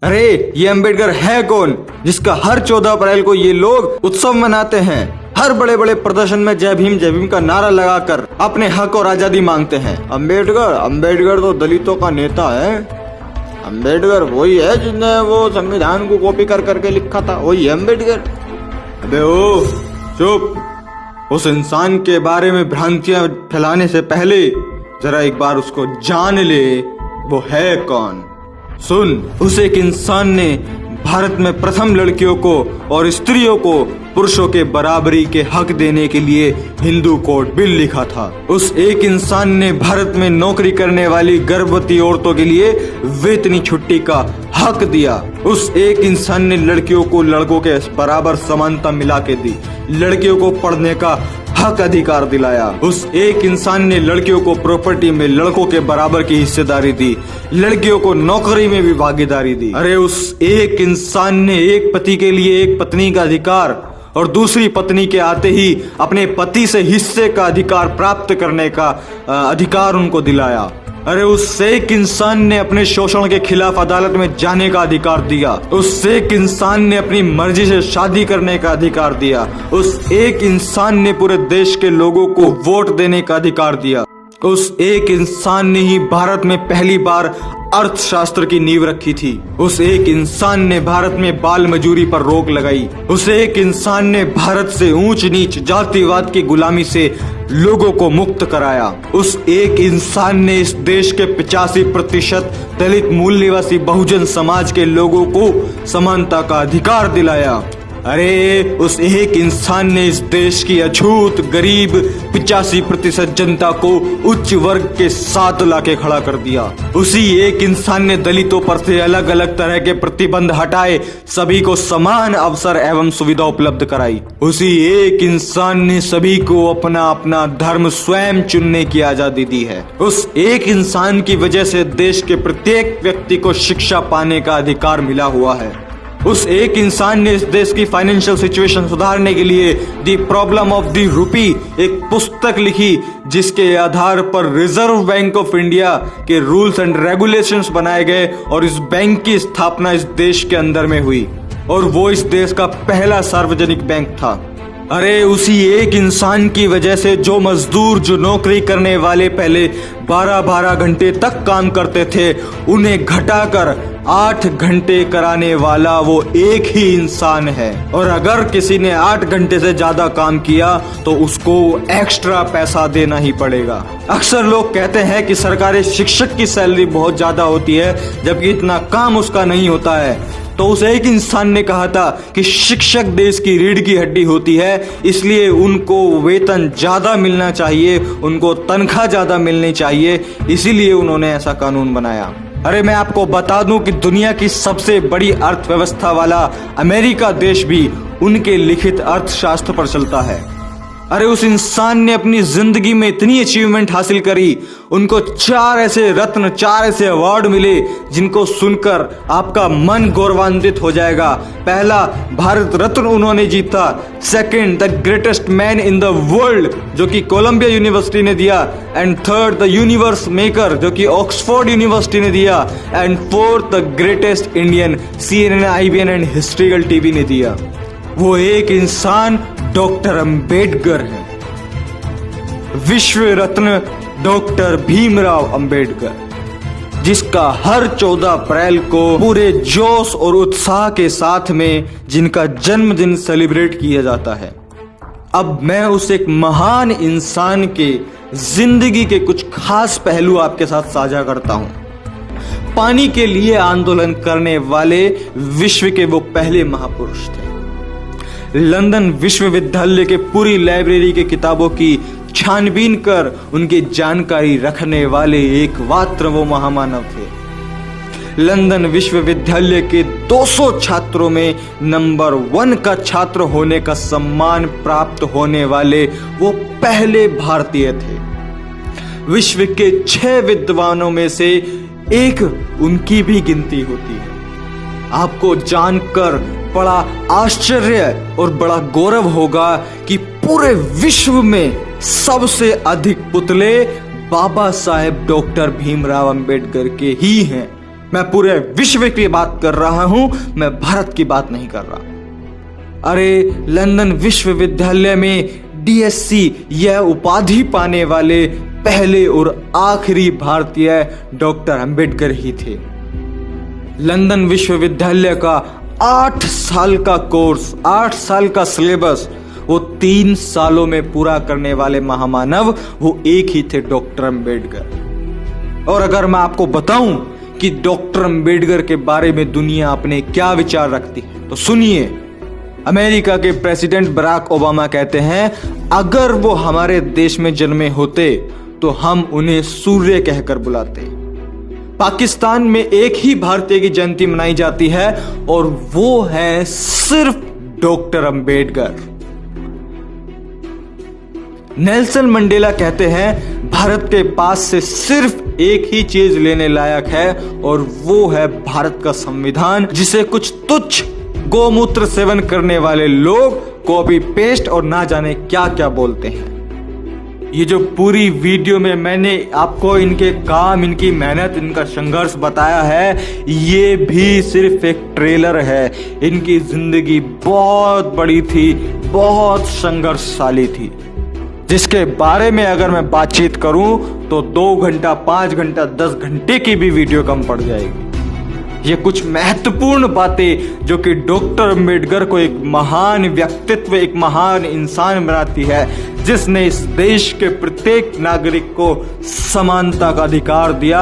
अरे ये अंबेडकर है कौन जिसका हर 14 अप्रैल को ये लोग उत्सव मनाते हैं? हर बड़े बड़े प्रदर्शन में जय भीम का नारा लगाकर अपने हक और आजादी मांगते हैं। अंबेडकर तो दलितों का नेता है। अंबेडकर वही है जिसने वो संविधान को कॉपी कर करके लिखा था, वही है अंबेडकर। अबे ओ चुप। उस इंसान के बारे में भ्रांतियां फैलाने से पहले जरा एक बार उसको जान ले, वो है कौन। सुन, उस एक इंसान ने भारत में प्रथम लड़कियों को और स्त्रियों को पुरुषों के बराबरी के हक देने के लिए हिंदू कोड बिल लिखा था। उस एक इंसान ने भारत में नौकरी करने वाली गर्भवती औरतों के लिए वेतनी छुट्टी का हक दिया। उस एक इंसान ने लड़कियों को लड़कों के बराबर समानता मिला के दी, लड़कियों को पढ़ने का हक अधिकार दिलाया। उस एक इंसान ने लड़कियों को प्रॉपर्टी में लड़कों के बराबर की हिस्सेदारी दी, लड़कियों को नौकरी में भी भागीदारी दी। अरे उस एक इंसान ने एक पति के लिए एक पत्नी का अधिकार और दूसरी पत्नी के आते ही अपने पति से हिस्से का अधिकार प्राप्त करने का अधिकार उनको दिलाया। अरे उस एक इंसान ने अपने शोषण के खिलाफ अदालत में जाने का अधिकार दिया। उस एक इंसान ने अपनी मर्जी से शादी करने का अधिकार दिया। उस एक इंसान ने पूरे देश के लोगों को वोट देने का अधिकार दिया। उस एक इंसान ने ही भारत में पहली बार अर्थशास्त्र की नींव रखी थी। उस एक इंसान ने भारत में बाल मजूरी पर रोक लगाई। उस एक इंसान ने भारत से ऊंच नीच जातिवाद की गुलामी से लोगों को मुक्त कराया। उस एक इंसान ने इस देश के 85% दलित मूल निवासी बहुजन समाज के लोगों को समानता का अधिकार दिलाया। अरे उस एक इंसान ने इस देश की अछूत गरीब 85% जनता को उच्च वर्ग के साथ लाके खड़ा कर दिया। उसी एक इंसान ने दलितों पर से अलग अलग तरह के प्रतिबंध हटाए, सभी को समान अवसर एवं सुविधा उपलब्ध कराई। उसी एक इंसान ने सभी को अपना अपना धर्म स्वयं चुनने की आजादी दी है। उस एक इंसान की वजह से देश के प्रत्येक व्यक्ति को शिक्षा पाने का अधिकार मिला हुआ है। उस एक इंसान ने इस देश की फाइनेंशियल सिचुएशन सुधारने के लिए the problem of the rupee एक पुस्तक लिखी, जिसके आधार पर रिजर्व बैंक ऑफ इंडिया के रूल्स एंड रेगुलेशंस बनाए गए और इस बैंक की स्थापना इस देश के अंदर में हुई और वो इस देश का पहला सार्वजनिक बैंक था। अरे उसी एक इंसान की वजह से जो मजदूर, जो नौकरी करने वाले पहले 12-12 घंटे तक काम करते थे, उन्हें घटाकर 8 घंटे कराने वाला वो एक ही इंसान है। और अगर किसी ने 8 घंटे से ज्यादा काम किया तो उसको एक्स्ट्रा पैसा देना ही पड़ेगा। अक्सर लोग कहते हैं कि सरकारी शिक्षक की सैलरी बहुत ज्यादा होती है, जबकि इतना काम उसका नहीं होता है। तो उस एक इंसान ने कहा था कि शिक्षक देश की रीढ़ की हड्डी होती है, इसलिए उनको वेतन ज्यादा मिलना चाहिए, उनको तनख्वाह ज्यादा मिलनी चाहिए, इसीलिए उन्होंने ऐसा कानून बनाया। अरे मैं आपको बता दूं कि दुनिया की सबसे बड़ी अर्थव्यवस्था वाला अमेरिका देश भी उनके लिखित अर्थशास्त्र पर चलता है। अरे उस इंसान ने अपनी जिंदगी में इतनी अचीवमेंट हासिल करी, उनको 4 ऐसे रत्न, 4 ऐसे अवार्ड मिले जिनको सुनकर आपका मन गौरवान्वित हो जाएगा। पहला, भारत रत्न उन्होंने जीता। Second, the greatest man in the world, जो कि कोलंबिया यूनिवर्सिटी ने दिया। And third, the universe maker, जो कि ऑक्सफोर्ड यूनिवर्सिटी ने दिया। And fourth, the greatest Indian, CNN, IBN and historical TV ने दिया। वो एक इंसान डॉक्टर अंबेडकर है, विश्व रत्न डॉक्टर भीमराव अंबेडकर, जिसका हर 14 अप्रैल को पूरे जोश और उत्साह के साथ में जिनका जन्मदिन सेलिब्रेट किया जाता है। अब मैं उस एक महान इंसान के जिंदगी के कुछ खास पहलू आपके साथ साझा करता हूं। पानी के लिए आंदोलन करने वाले विश्व के वो पहले महापुरुष थे। लंदन विश्वविद्यालय के पूरी लाइब्रेरी के किताबों की छानबीन कर उनकी जानकारी रखने वाले एकमात्र वो महामानव थे। लंदन विश्वविद्यालय के 200 छात्रों में नंबर 1 का छात्र होने का सम्मान प्राप्त होने वाले वो पहले भारतीय थे। विश्व के 6 विद्वानों में से एक उनकी भी गिनती होती है। आपको जानकर बड़ा आश्चर्य और बड़ा गौरव होगा कि पूरे विश्व में सबसे अधिक पुतले बाबा साहेब डॉक्टर भीमराव अंबेडकर के ही हैं। मैं पूरे विश्व की बात कर रहा हूं, मैं भारत की बात नहीं कर रहा। अरे लंदन विश्वविद्यालय में डीएससी यह उपाधि पाने वाले पहले और आखिरी भारतीय डॉक्टर अंबेडकर ही थे। लंदन विश्वविद्यालय का 8 साल का कोर्स, 8 साल का सिलेबस वो 3 सालों में पूरा करने वाले महामानव वो एक ही थे, डॉक्टर अंबेडकर। और अगर मैं आपको बताऊं कि डॉक्टर अंबेडकर के बारे में दुनिया अपने क्या विचार रखती है तो सुनिए। अमेरिका के प्रेसिडेंट बराक ओबामा कहते हैं, अगर वो हमारे देश में जन्मे होते तो हम उन्हें सूर्य कहकर बुलाते। पाकिस्तान में एक ही भारतीय की जयंती मनाई जाती है और वो है सिर्फ डॉक्टर अंबेडकर। नेल्सन मंडेला कहते हैं, भारत के पास से सिर्फ एक ही चीज लेने लायक है और वो है भारत का संविधान, जिसे कुछ तुच्छ गोमूत्र सेवन करने वाले लोग कॉपी पेस्ट और ना जाने क्या क्या बोलते हैं। ये जो पूरी वीडियो में मैंने आपको इनके काम, इनकी मेहनत, इनका संघर्ष बताया है, ये भी सिर्फ एक ट्रेलर है। इनकी जिंदगी बहुत बड़ी थी, बहुत संघर्षशाली थी, जिसके बारे में अगर मैं बातचीत करूं तो 2 घंटा, 5 घंटा, 10 घंटे की भी वीडियो कम पड़ जाएगी। ये कुछ महत्वपूर्ण बातें जो कि डॉक्टर अंबेडकर को एक महान व्यक्तित्व, एक महान इंसान बनाती है, जिसने इस देश के प्रत्येक नागरिक को समानता का अधिकार दिया।